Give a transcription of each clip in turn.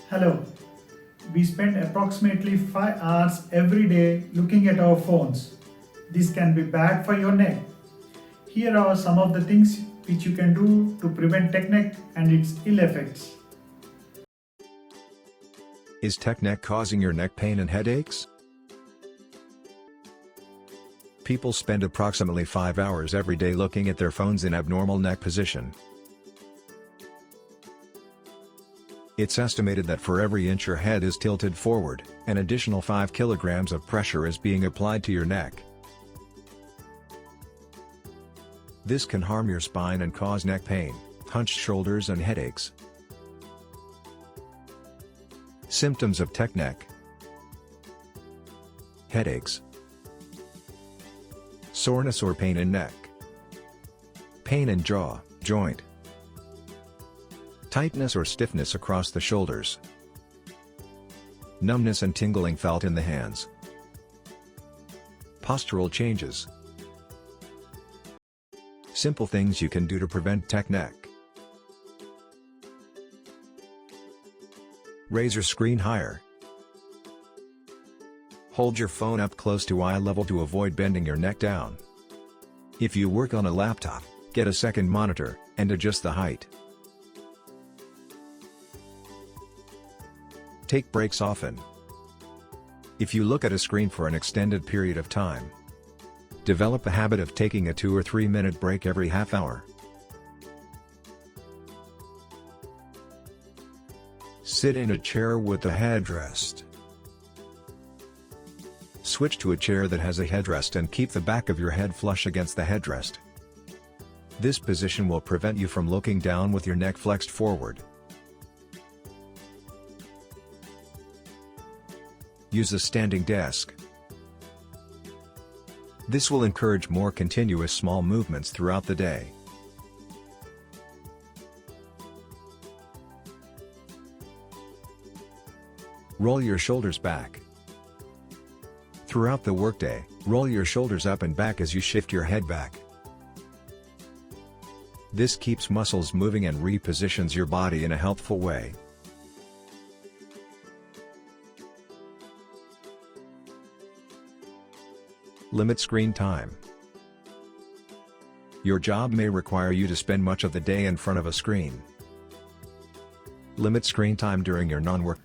Hello. We spend approximately 5 hours every day looking at our phones. This can be bad for your neck. Here are some of the things which you can do to prevent tech neck and its ill effects. Is tech neck causing your neck pain and headaches? People spend approximately 5 hours every day looking at their phones in abnormal neck position. It's estimated that for every inch your head is tilted forward, an additional 5 kilograms of pressure is being applied to your neck. This can harm your spine and cause neck pain, hunched shoulders and headaches. Symptoms of tech neck: headaches, soreness or pain in neck, pain in jaw, joint, tightness or stiffness across the shoulders, numbness and tingling felt in the hands, postural changes. Simple things you can do to prevent tech neck: raise your screen higher. Hold your phone up close to eye level to avoid bending your neck down. If you work on a laptop, get a second monitor, and adjust the height. Take breaks often. If you look at a screen for an extended period of time, develop the habit of taking a 2 or 3 minute break every half hour. Sit in a chair with a headrest. Switch to a chair that has a headrest and keep the back of your head flush against the headrest. This position will prevent you from looking down with your neck flexed forward. Use a standing desk. This will encourage more continuous small movements throughout the day. Roll your shoulders back. Throughout the workday, roll your shoulders up and back as you shift your head back. This keeps muscles moving and repositions your body in a healthful way. Limit screen time. Your job may require you to spend much of the day in front of a screen. Limit screen time during your non-work.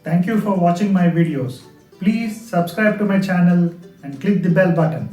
Thank you for watching my videos. Please subscribe to my channel and click the bell button.